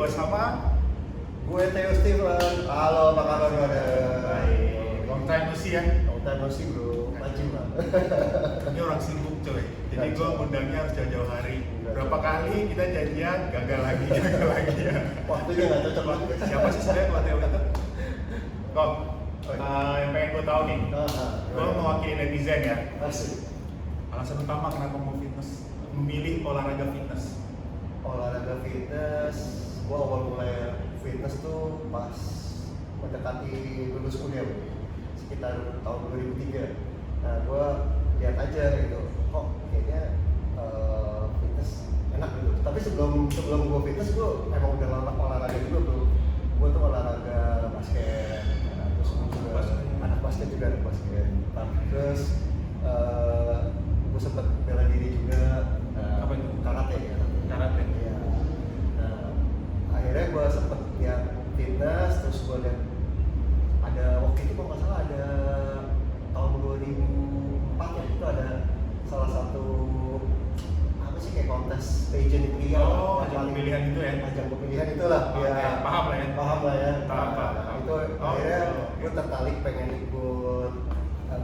bersama gue Theo Steven. Halo, apa kabar brother? baik. Long time no see ya. Long time no see bro, rajin lah. Ini orang sibuk coy. Jadi gue undangnya harus jauh-jauh hari. Berapa kali kita janjian, gagal lagi ya. Waktunya nggak cocok banget. Siapa sih sebenarnya kalau Theo itu? Kok, yang pengen gue tahu nih. Gue mewakili netizen ya. Asik. Alasan utama kenapa mau fitness, memilih olahraga fitness. Olahraga fitness, gue awal mulai fitness tuh pas mendekati lulus kuliah, sekitar tahun 2003. Nah, gue lihat aja gitu, kok kayaknya fitness enak gitu. Tapi sebelum gue fitness, gue emang udah lama olahraga juga bro. Gue tuh olahraga basket, terus juga anak basket juga anak basket. Terus gue sempet bela diri juga. Apa itu? Karate ya. Karate. Iya. Nah, akhirnya gue sempet lihat fitness, terus gue lihat ada waktu itu kalau nggak salah ada tahun 2004 ya, itu ada salah satu apa sih kayak kontes pageant pria. Ajang pemilihan itu ya? Ajang pemilihan itulah. Ya, paham lah ya. Paham lah ya. Paham. Itu akhirnya gue tertarik pengen ikut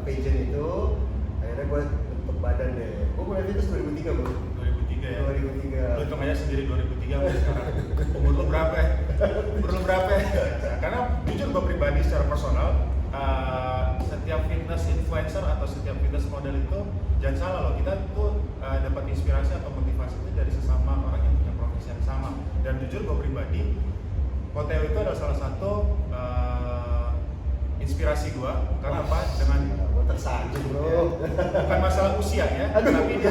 pageant itu. Akhirnya gue bentuk badan deh. Gue mulai fitness 2003 bro. 2003 ya? 2003. Lu hitung aja sendiri 2003 sampai sekarang. Umur lu berapa ya? Karena jujur gue pribadi secara personal, setiap fitness influencer atau setiap fitness model itu jangan salah loh, kita tuh dapat inspirasi atau motivasi itu dari sesama orang yang punya profesi yang sama. Dan jujur gue pribadi, Theo itu adalah salah satu inspirasi gue. Karena apa? Dengan tersanjung bro. Bukan masalah usia ya, tapi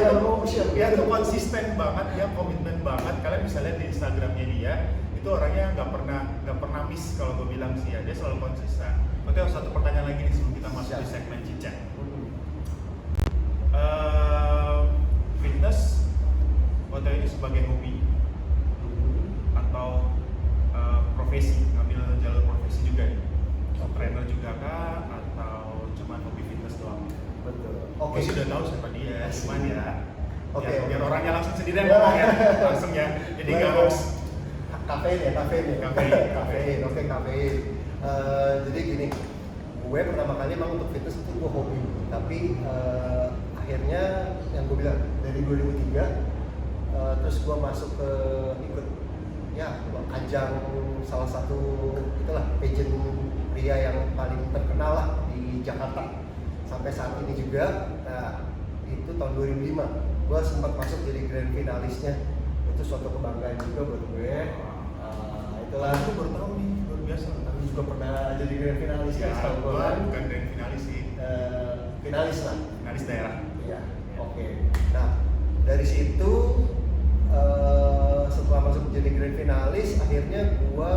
dia tuh konsisten banget, dia komitmen banget. Kalian bisa lihat di Instagramnya dia, itu orangnya nggak pernah miss kalau gue bilang sih ya, dia selalu konsisten. Oke, satu pertanyaan lagi nih sebelum kita masuk di segmen cincang. Fitness, Theo ini sebagai hobi atau profesi, ngambil jalur profesi juga ya? Trainer juga kah atau cuma hobi fitness doang? Betul. Oke, sudah tahu siapa dia, cuman ya. Oke. Biar orangnya langsung sendiri yang ngomong ya, langsung ya. Jadi nggak hoax. Kafein. Oke, kafein. Jadi gini, gue pertama kali emang untuk fitness itu gue hobi, tapi akhirnya yang gue bilang dari 2003, terus gue masuk ke ikut ya ajang salah satu itulah pageant pria yang paling terkenal lah di Jakarta sampai saat ini juga. Nah, itu tahun 2005 gue sempat masuk jadi grand finalisnya. Itu suatu kebanggaan juga buat gue. Itulah, Aku baru tahu nih, luar biasa. tapi juga pernah jadi grand finalis Ya, kan setahu gue kan. bukan grand finalis sih, Finalis lah. finalis daerah. Iya. Oke. Nah, dari situ setelah masuk jadi grand finalis, akhirnya gue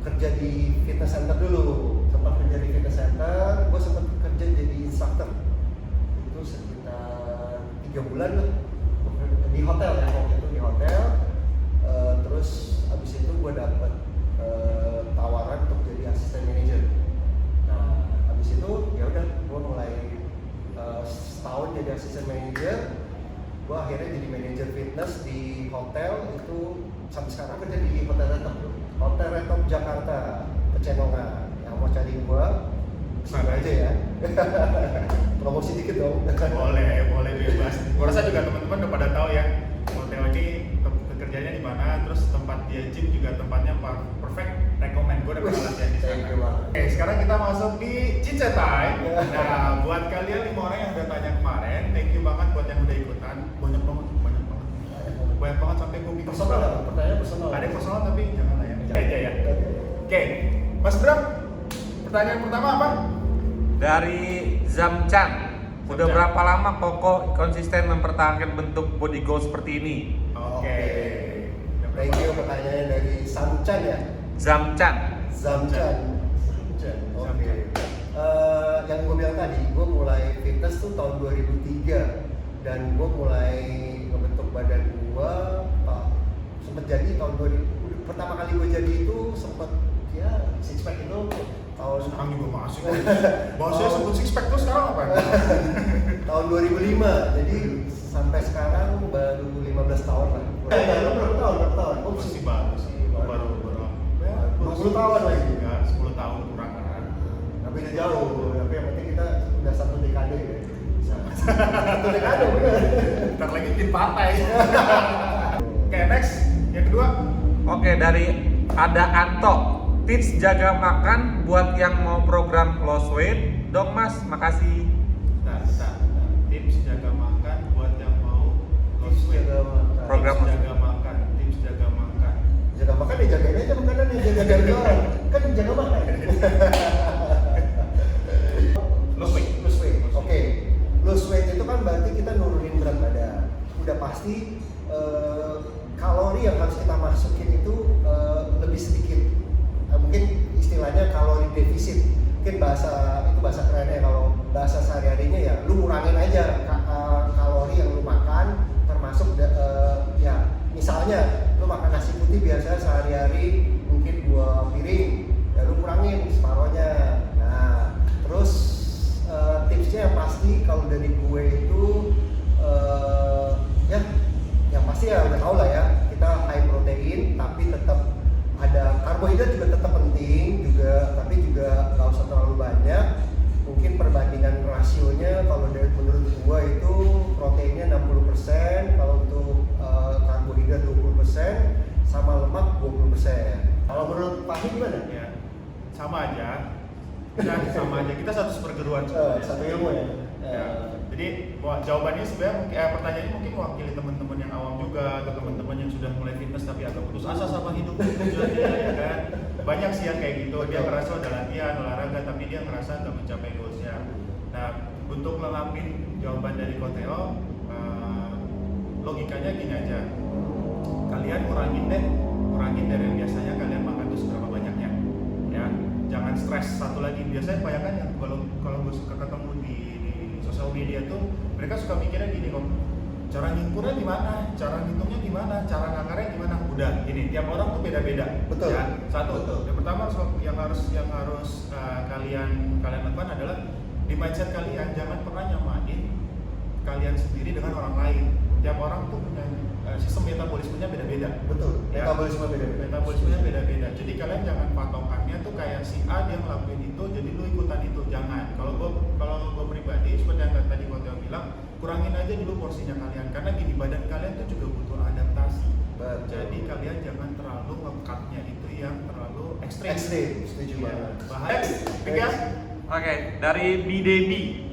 kerja di fitness center dulu. Sempat kerja di fitness center, gue sempat kerja jadi instructor. Itu sekitar 3 bulan lah di hotel ya, waktu itu di hotel. Terus abis itu gue dapet tawaran untuk jadi asisten manajer. Nah, abis itu ya udah gue mulai setahun jadi asisten manajer. Gue akhirnya jadi manajer fitness di hotel itu sampai sekarang kerja di Hotel Retop bro. Hotel Retop Jakarta, Pecenongan. Yang mau cari gue, kesana aja ya. Promosi dikit dong. Boleh bebas. Gue rasa juga teman-teman udah pada tahu ya, Theo ini kerjanya di mana, terus tempat dia gym juga tempatnya perfect, recommend. Gue udah pernah latihan di sana. Oke, sekarang kita masuk di Cincang Time. Nah, buat kalian 5 orang yang udah tanya kemarin, thank you banget buat yang udah ikutan. Banyak banget sampai gue bingung. Personal nggak? Pertanyaan personal. Ada yang personal tapi jangan lah ya. Aja ya. Oke, Mas Bram, pertanyaan pertama apa? Dari Zamchan. Udah berapa lama Koko konsisten mempertahankan bentuk body goal seperti ini? Oke. Thank you, pertanyaannya dari Samchan ya? Zamchan. Oke. Yang gue bilang tadi, gue mulai fitness tuh tahun 2003 dan gue mulai ngebentuk badan gue sempet jadi tahun 2000. Pertama kali gue jadi itu sempet ya six pack itu tahun Sekarang juga masih kok. Bahasanya sebut six pack tuh sekarang apa? tahun 2005. Jadi sampai sekarang baru 15 tahun lah. Berapa tahun? Masih bagus sih. baru ya, 20 tahun lagi. Enggak, 10 tahun kurang kan. Tapi udah jauh, tapi yang penting kita udah 1 dekade ya. 1 dekade bener. Ntar lagi bikin partai. Oke, next. Yang kedua. Oke, dari ada Anto, tips jaga makan buat yang mau program lost weight dong mas, makasih. Bentar. Tips jaga makan buat yang mau lost weight. Program Tips jaga makan. Jaga makan ya jagain aja makanan yang jaga jualan. Kan jaga makan. Lost weight. Oke. Lose weight itu kan berarti kita nurunin berat badan. Udah pasti kalori yang harus kita masukin itu lebih sedikit. Mungkin istilahnya kalori defisit. Mungkin bahasa kerennya, kalau bahasa sehari-harinya ya lu ngurangin aja kalori yang lu makan, termasuk ya misalnya lu makan nasi putih biasa sehari-hari mungkin 2 piring, ya lu kurangin separohnya. Nah terus tipsnya yang pasti kalau dari gue itu ya yang pasti ya udah tau lah ya, kita high protein tapi tetap ada karbohidrat juga tetap penting juga, tapi juga nggak usah terlalu banyak. Mungkin perbandingan rasionya kalau dari menurut gua itu proteinnya 60%, kalau untuk karbohidrat 20%, sama lemak 20%. Kalau menurut Pak gimana? Ya, sama aja. Sama aja. Kita satu perguruan. Satu ilmu ya. Ya. Jadi jawabannya sebenarnya pertanyaannya mungkin mewakili teman-teman yang awam juga, atau teman-teman yang sudah mulai fitness tapi agak putus asa sama hidup tujuannya, ya kan. Banyak sih yang kayak gitu. Dia ngerasa udah latihan olahraga tapi dia ngerasa nggak mencapai goalsnya. Nah, untuk melengkapi jawaban dari Koteo, logikanya gini aja. Kalian kurangin dari yang biasanya kalian makan itu seberapa banyaknya, ya. Jangan stres. Satu lagi, biasanya bayangkan yang kalau gue suka ketemu di sosial media tuh, mereka suka mikirnya gini kok, cara ngukurnya gimana, cara ngitungnya gimana, cara ngakarnya gimana. Udah, gini, tiap orang tuh beda-beda. Betul. Ya, satu. Betul. Yang pertama yang harus kalian lakukan adalah di mindset kalian, jangan pernah nyamain kalian sendiri dengan orang lain. Tiap orang tuh punya sistem metabolismenya beda-beda. Betul. Ya. Metabolismenya beda-beda. Jadi kalian jangan patokannya tuh kayak si A dia ngelakuin itu, jadi lu ikutan itu. Jangan. Kalau gue pribadi, seperti yang tadi Koteo bilang, kurangin aja dulu porsinya kalian. Karena gini, badan kalian tuh juga butuh adaptasi. Betul. Jadi kalian jangan terlalu nge-cut-nya itu yang terlalu ekstrim. Setuju Ya. banget. Bahaya. Tiga. Oke, dari Bidebi.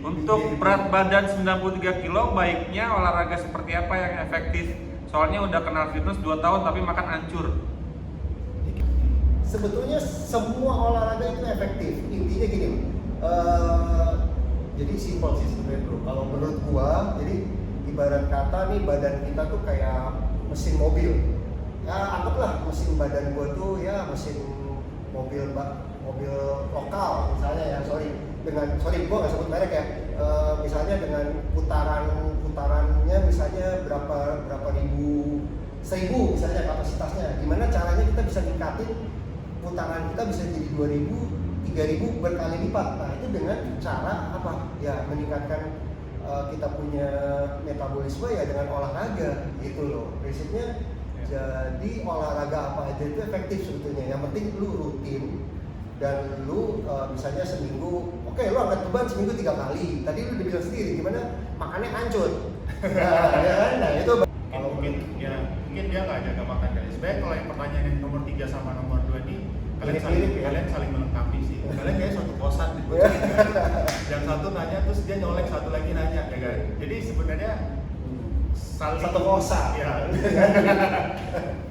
Untuk berat badan 93 kilo, baiknya olahraga seperti apa yang efektif? Soalnya udah kenal fitness 2 tahun tapi makan hancur. Sebetulnya semua olahraga itu efektif. Intinya gini, jadi simpel sih sebenarnya bro. Kalau menurut gua, jadi ibarat kata nih badan kita tuh kayak mesin mobil. Ya anggaplah mesin badan gua tuh ya mesin mobil lokal misalnya ya. Sorry gua nggak sebut merek ya. Misalnya dengan putarannya misalnya berapa ribu, 1000 misalnya kapasitasnya. Gimana caranya kita bisa ningkatin putaran kita bisa jadi 2000, 3000 berkali lipat. Nah itu dengan cara apa? Ya meningkatkan kita punya metabolisme ya dengan olahraga gitu loh. Prinsipnya jadi olahraga apa aja itu efektif sebetulnya. Yang penting lu rutin dan lu misalnya seminggu, oke, lu angkat beban seminggu 3 kali. Tadi lu udah bilang sendiri gimana makannya hancur. Nah itu Kalau mungkin dia nggak jaga makan kali. Sebenarnya kalau yang pertanyaan yang nomor 3 sama nomor 2 ini kalian saling melengkapi sih. Kalian kayak suatu kosan gitu. Yang satu nanya terus dia nyolek, satu lagi nanya, ya kan. Jadi sebenarnya satu kosan. Ya.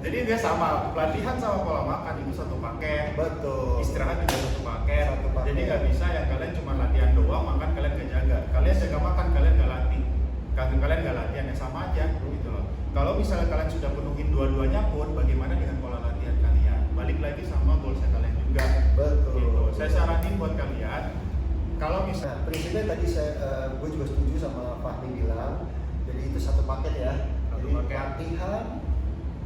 Jadi dia sama, pelatihan sama pola makan itu satu paket. Betul. Istirahat juga satu paket. Satu paket. Jadi nggak bisa yang kalian cuma latihan doang, makan kalian nggak jaga. Kalian jaga makan, kalian nggak latih. Kalian nggak latihan, ya sama aja gitu loh. Kalau misalnya kalian sudah penuhin dua-duanya pun, bagaimana dengan pola latihan kalian? Balik lagi sama goalsnya kalian juga. Betul. Gitu. Saya saranin buat kalian, kalau misalnya prinsipnya tadi gue juga setuju sama Fahmi bilang. Jadi itu satu paket ya. Satu Jadi paket. latihan,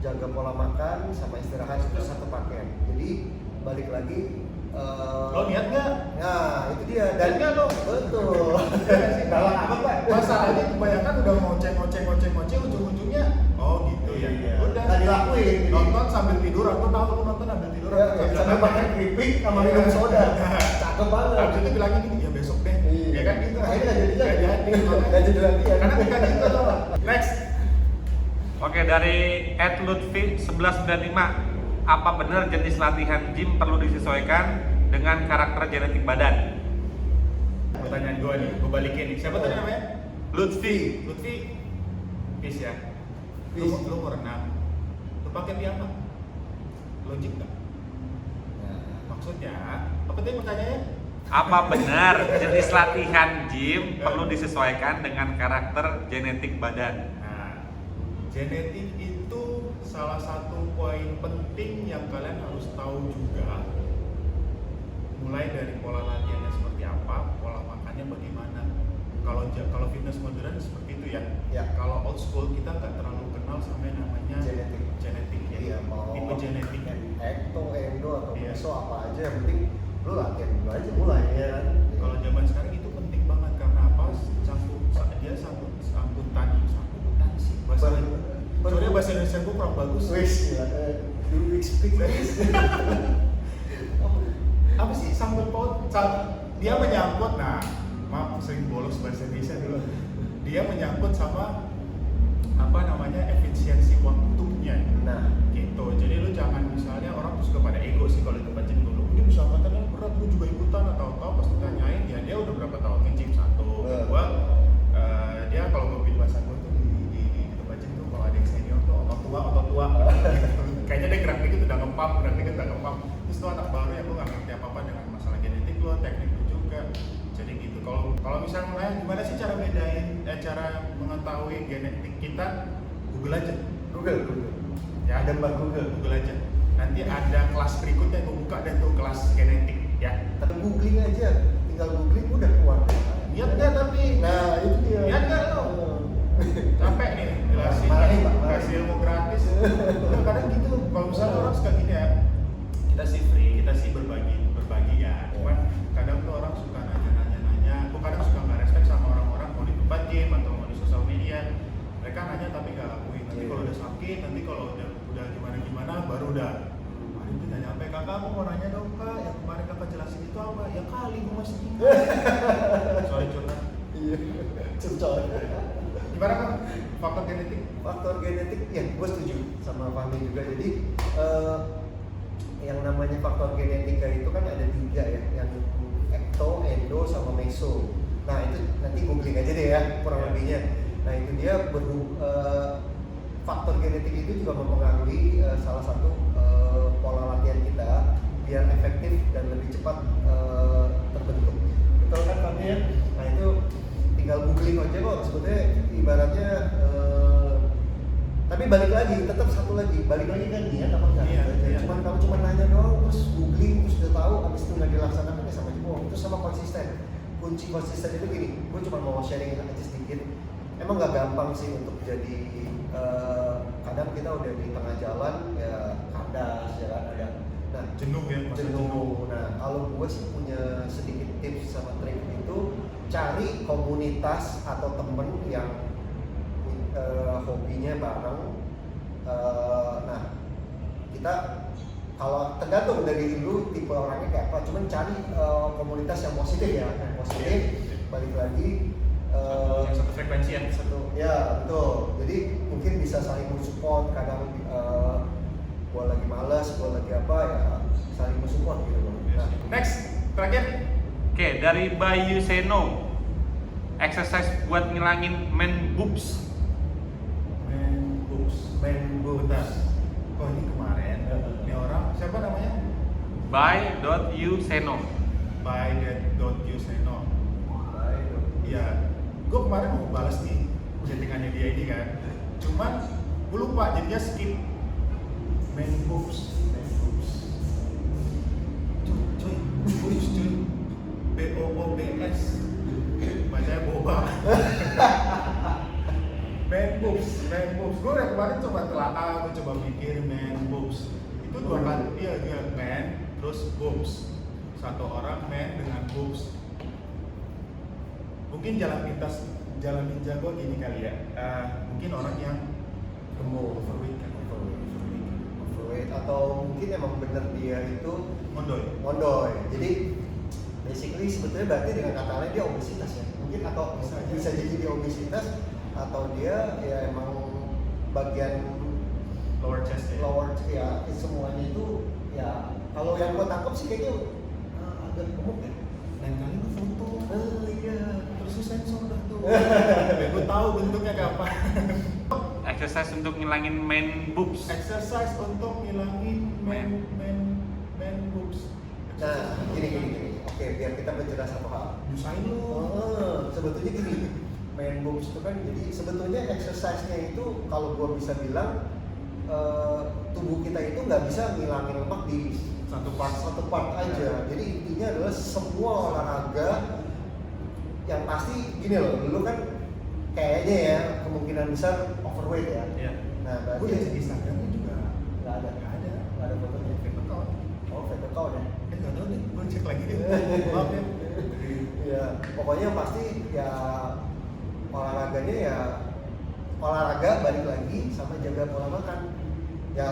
jaga pola makan, sama istirahat itu satu paket. Jadi balik lagi. lo niat nggak? Nah itu dia. Dan nggak lo? Betul. Kalau apa Pak? Masalahnya kebanyakan udah ngoceh, ujung-ujungnya oh gitu ya. Iya. Udah Nggak dilakuin. nonton sambil tidur atau week sama minum soda. Cakep banget. Abis itu bilangnya gini, ya besok deh. Iya. Ya kan gitu. Akhirnya nggak jadi lagi. makanya. Nggak jadi lagi ya. Karena bukan gitu. Next. Oke, dari @lutfi 1195, apa benar jenis latihan gym perlu disesuaikan dengan karakter genetik badan? Pertanyaan gue nih, gue balikin nih. Siapa tadi namanya? Lutfi. Lutfi. Fish ya. Fish. Lu mau renang. Lu pakai piyama. Logik nggak? Nah, Maksudnya, apa tadi pertanyaannya? Apa benar jenis latihan gym perlu disesuaikan dengan karakter genetik badan? Nah, genetik itu salah satu poin penting yang kalian harus tahu juga. Mulai dari pola latihannya seperti apa, pola makannya bagaimana. Kalau fitness modern seperti itu ya. Ya. Kalau old school kita nggak terlalu kenal sama yang namanya genetik ya. Iya, mau Tipe genetik. ekto, endo atau Iya. meso apa aja yang penting lu latihan dulu aja mulai ya kan. Kalau zaman sekarang itu penting banget karena apa? Dia sambutan sih bahasa. Soalnya bahasa Indonesia gue kurang bagus. Wis ya, do you speak English? Apa sih sambal paut? Dia menyangkut, nah maaf sering bolos bahasa Indonesia dulu. Dia menyangkut sama apa namanya efisiensi waktunya. Nah, Gitu. Jadi lu jangan misalnya orang tuh suka pada ego sih kalau itu nge-gym dulu. Ini bisa angkatannya berat, lu juga ikutan atau pas ditanyain ya dia udah berapa tahun nge-gym satu. Kedua, dia kalau gue bilang bahasa gue tuh di tempat gym tuh kalau ada yang senior tuh otot tua. Kayaknya dia gerak dikit udah ngepam, Terus tuh anak baru yang lu nggak ngerti apa-apa dengan masalah genetik lu, teknik lu juga. Jadi gitu. Kalau misalnya nanya gimana sih cara cara mengetahui genetik kita, Google aja. Google. Ya, Ada Mbak Google. aja. Nanti ada kelas berikutnya gue buka deh tuh kelas genetik ya. Tapi googling aja, tinggal googling udah keluar. Niat nggak tapi? Nah, itu dia. Niat nggak lo? Capek nih jelasin. Marahin, Pak, marahin. Kasih ilmu gratis. Kadang gitu. Kalau misalnya orang suka gini ya, kita sih free, kita sih berbagi ya. Cuman kadang tuh orang suka nanya. Gue kadang suka nggak respect sama orang-orang mau di tempat gym atau mau di sosial media. Mereka nanya tapi nggak lakuin. Nanti kalau udah sakit, nanti kalau udah gimana baru udah. Kemarin tuh nanya apa? Kakak aku mau nanya dong kak, yang kemarin kakak jelasin itu apa? Ya kali gue masih ingat. Sorry curhat. Iya, curcol. Gimana kan faktor genetik? Faktor genetik, ya gue setuju sama Fahmi juga. Jadi yang namanya faktor genetika itu kan ada 3 ya, yang ekto, endo, sama meso. Nah itu nanti googling aja deh ya kurang lebihnya. Nah itu dia faktor genetik itu juga mempengaruhi salah satu pola latihan kita biar efektif dan lebih cepat terbentuk. Betul kan Fahmi ya? Nah itu tinggal googling aja kok sebetulnya ibaratnya tapi balik lagi, tetap satu lagi, balik lagi kan niat apa enggak? Iya. Cuman kalau cuma nanya doang terus googling terus udah tahu habis itu nggak dilaksanakan ya sama aja bohong. Itu sama konsisten. Kunci konsisten itu gini, gue cuma mau sharing aja sedikit. Emang nggak gampang sih untuk jadi kadang kita udah di tengah jalan ya kandas ya kan ada. Nah Jenuh ya, masa jenuh. Nah kalau gue sih punya sedikit tips sama trik itu cari komunitas atau temen yang hobinya bareng. Nah kita kalau tergantung dari lu tipe orangnya kayak apa, cuman cari komunitas yang positif ya, yang positif. Balik lagi yang satu frekuensi ya. ya betul. Jadi mungkin bisa saling support. Kadang gua lagi malas, gua lagi apa ya saling support gitu loh. Nah, Next, terakhir. Oke, dari Bayu Seno, exercise buat ngilangin man boobs. Man boobs. Oh ini kemarin, ini orang siapa namanya? By.Useno. By.Useno. Iya, gue kemarin mau balas nih chattingannya dia ini kan. Cuman gue lupa jadinya skip. Man boobs. Cuy, BOOBS. Bacanya boba. Man boobs. Gue dari kemarin coba telaah, gue coba mikir man boobs. Itu 2 kali, dia man, terus boobs. Satu orang man dengan boobs. Mungkin jalan ninja gue gini kali ya. Mungkin orang yang overweight kan, overweight. overweight atau mungkin emang bener dia itu mondoy. Jadi basically sebetulnya berarti dengan kata lain dia obesitas ya. Mungkin atau bisa jadi dia obesitas atau dia ya emang bagian lower chest ya semuanya itu ya kalau yang gua tangkap sih kayaknya agak gemuk ya. Lain kali lu foto. Iya. Terus lu sensor dah tuh. Gue tahu bentuknya kayak apa. Exercise untuk ngilangin main boobs. Exercise untuk ngilangin main boobs. Nah, gini. Oke, biar kita berjelas satu hal. Nyusahin lu. Sebetulnya gini, main boobs itu kan jadi sebetulnya exercise-nya itu kalau gua bisa bilang tubuh kita itu nggak bisa ngilangin lemak di satu part aja. Jadi intinya adalah semua olahraga yang pasti gini loh, dulu kan kayaknya ya kemungkinan besar overweight ya. Iya. Nah, berarti Gue lihat di Instagramnya juga nggak ada fotonya. fake account. Oh, fake account ya. Nggak tahu deh, gue cek lagi deh. Maaf ya. Ya, pokoknya yang pasti ya olahraganya ya olahraga balik lagi sama jaga pola makan. Ya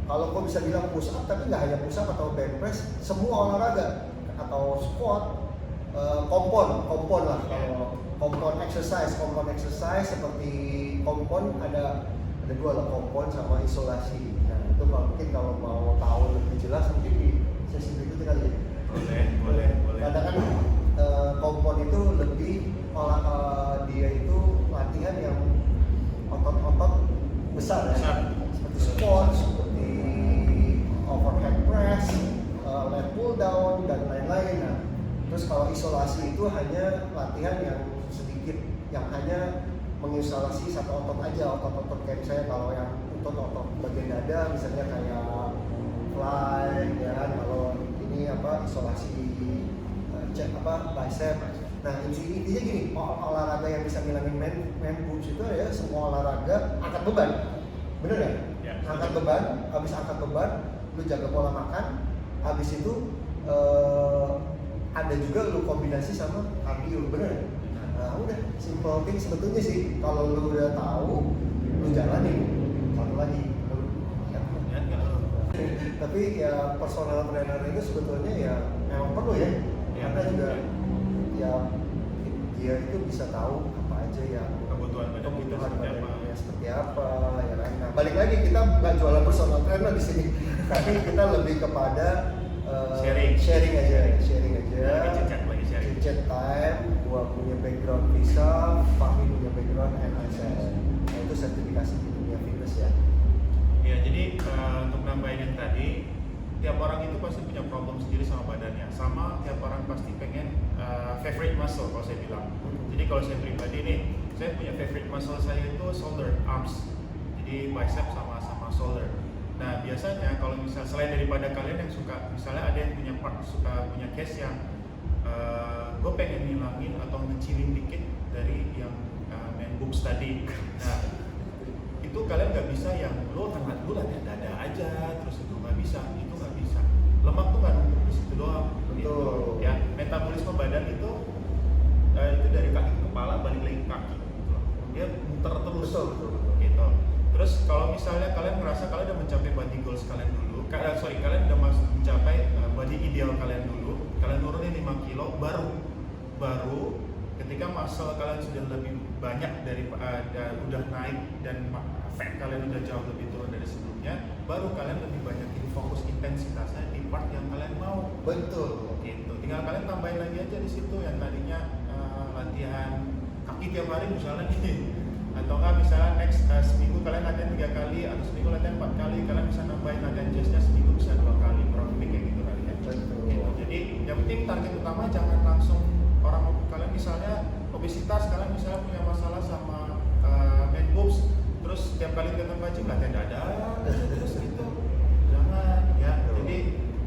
kalau kau bisa bilang push up tapi nggak hanya push up atau bench press, semua olahraga atau squat, kompon lah kalau kompon exercise seperti kompon ada dua lah, kompon sama isolasi. Nah itu mungkin kalau mau tahu lebih jelas mungkin di sesi berikutnya kali ya. Boleh. Karena kan kompon itu lebih dia itu latihan yang otot-otot besar ya, seperti squat, seperti overhead press, lat pull down dan lain-lain. Nah, terus kalau isolasi itu hanya latihan yang sedikit, yang hanya mengisolasi satu otot aja, otot-otot kayak misalnya kalau yang untuk otot bagian dada misalnya kayak fly ya kan, kalau ini isolasi bicep. Nah intinya gini, olahraga yang bisa ngilangin main boobs itu ya semua olahraga angkat beban, bener ya? Ya, Angkat beban, habis angkat beban, lu jaga pola makan, habis itu ada juga lu kombinasi sama cardio, bener? Nah udah, simple thing sebetulnya sih, kalau lu udah tahu, lu jalanin. Satu lagi, tapi ya personal trainer itu sebetulnya ya memang perlu ya, karena juga ya dia itu bisa tahu apa aja yang Kebutuhan badannya seperti apa ya kan. Nah balik lagi kita nggak jualan personal trainer di sini, tapi kita lebih kepada sharing aja. Chit-chat time. Gua punya background visa, Fahmi punya background NSS. Nah itu sertifikasi di dunia fitness ya. Ya, jadi untuk nambahin yang tadi, tiap orang itu pasti punya problem sendiri sama badannya. Sama tiap orang pasti pengen favorite muscle kalau saya bilang. Jadi kalau saya pribadi nih, saya punya favorite muscle saya itu shoulder, arms. Jadi bicep sama shoulder. Nah biasanya kalau misal selain daripada kalian yang suka, misalnya ada yang punya case yang gue pengen ngilangin atau ngecilin dikit dari yang main boobs tadi. Nah itu kalian nggak bisa yang lo latihan dada aja terus itu nggak bisa. Lemak tuh nggak numpuk di situ doang. Gitu. Ya metabolisme badan itu dari kaki ke kepala balik lagi ke kaki. Gitu. Dia muter terus. Betul. Gitu. Terus kalau misalnya kalian merasa kalian udah mencapai body goals kalian dulu, kalian udah mencapai body ideal kalian dulu, kalian nurunin 5 kilo, baru ketika muscle kalian sudah lebih banyak dari udah naik dan fat kalian udah jauh lebih turun dari sebelumnya, baru kalian lebih banyakin fokus intensitasnya di part yang kalian mau. Betul. Gitu. Tinggal kalian tambahin lagi aja di situ yang tadinya latihan kaki tiap hari misalnya nih. Atau enggak misalnya next seminggu kalian latihan 3 kali atau seminggu latihan 4 kali, kalian bisa nambahin latihan chestnya seminggu bisa 2 kali, kurang lebih kayak gitu kali ya. Gitu. Jadi yang penting target utama jangan langsung kalian misalnya obesitas, kalian misalnya punya masalah sama main boobs, terus setiap kali ke tempat gym latihan dada terus gitu. Jangan ya. Jadi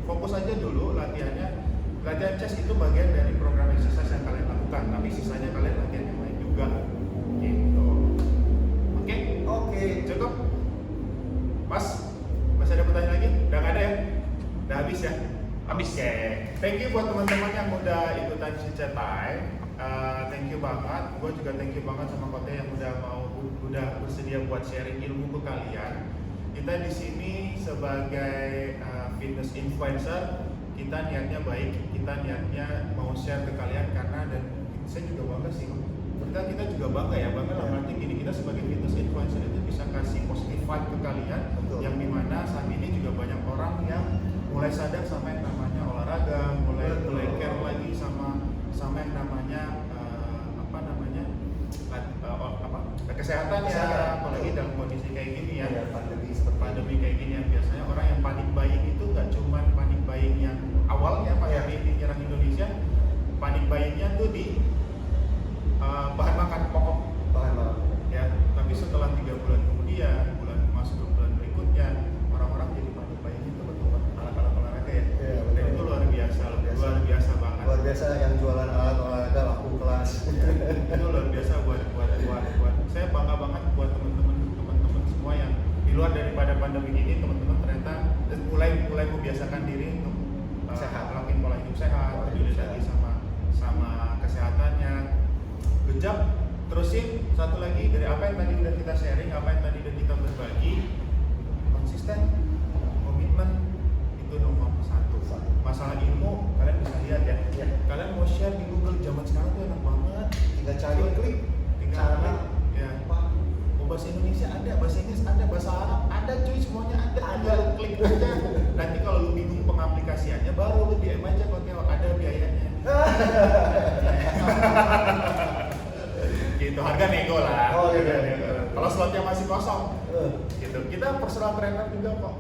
fokus aja dulu latihannya. Latihan chest itu bagian dari program exercise yang kalian lakukan, tapi sisanya kalian latihan yang lain juga. Gitu. Oke, cukup? Pas? Masih ada pertanyaan lagi? Udah nggak ada ya? Udah habis ya? Habis ya. Thank you buat teman-teman yang udah ikutan Chit-Chat Time. Thank you banget. Gue juga thank you banget sama Kote yang udah bersedia buat sharing ilmu ke kalian. kita di sini sebagai fitness influencer, kita niatnya baik, kita niatnya mau share ke kalian karena dan saya juga bangga sih. Kita juga bangga ya, bangga lah berarti gini, kita sebagai fitness influencer itu bisa kasih positive vibe ke kalian. Betul. Yang dimana saat ini juga banyak orang yang mulai sadar sama yang namanya olahraga, mulai care lagi sama yang namanya kesehatannya, apalagi dalam kondisi kayak gini ya, pandemi kayak gini yang biasanya orang yang panik buying itu nggak cuma panik buying yang awalnya pandemi ini nyerang Indonesia, panik buyingnya tuh di bahan makan pokok, ya. Tapi setelah 3 bulan kemudian, masuk ke bulan berikutnya, orang-orang jadi panik buying itu betul alat-alat olahraga ya. Dan itu luar biasa banget. Luar biasa yang jualan alat olahraga laku kelas. Itu luar biasa buat saya bangga banget buat teman-teman semua yang di luar daripada pandemi ini, teman-teman ternyata mulai membiasakan diri untuk melakukan pola hidup sehat, peduli lagi sama kesehatannya. Good job. Terusin satu lagi dari apa yang tadi udah kita sharing, apa yang tadi udah kita berbagi, konsisten, komitmen itu nomor 1. Masalah ilmu kalian bisa lihat ya. Kalian mau share di Google zaman sekarang tuh enak banget. Tinggal cari klik, Tinggal ya. Mau bahasa Indonesia ada, bahasa Inggris ada, bahasa Arab ada, cuy, semuanya ada. Tinggal klik aja. Nanti kalau lu bingung pengaplikasiannya, baru lu DM aja kok ada biayanya. Gitu, harga nego lah. Oh, iya. Kalau slotnya masih kosong, gitu. Kita personal trainer juga kok.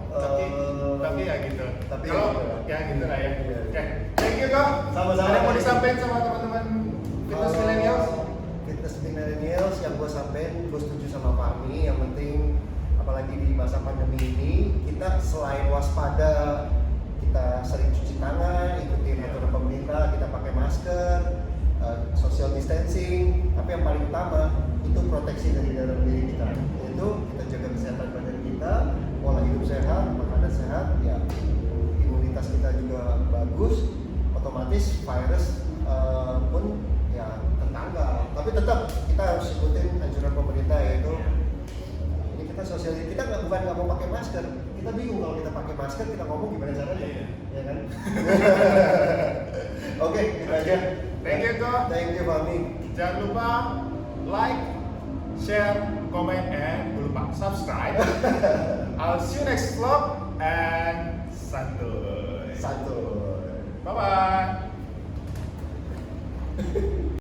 Tapi ya gitu. Kalau ya gitu lah ya. Oke, thank you kok. Sama-sama. Ada yang mau disampaikan sama teman-teman fitness millennials? Fitness millennials yang gue sampein, gue setuju sama Fahmi. Yang penting apalagi di masa pandemi ini, kita selain waspada, kita sering cuci tangan, ikutin aturan pemerintah, kita pakai masker, social distancing, tapi yang paling utama itu proteksi dari dalam diri kita, yaitu kita jaga kesehatan badan kita, pola hidup sehat, makanan sehat, ya imunitas kita juga bagus, otomatis virus pun ya tertanggal. Tapi tetap kita harus ikutin anjuran pemerintah, yaitu ini kita sosial, kita bukan nggak mau pakai masker, kita bingung kalau kita pakai masker kita ngomong gimana caranya, ya kan? Oke, gitu aja. Thank you kok. Thank you Fahmi. Jangan lupa like, share, comment, and jangan lupa subscribe. I'll see you next vlog and santuy. Santuy. Bye bye.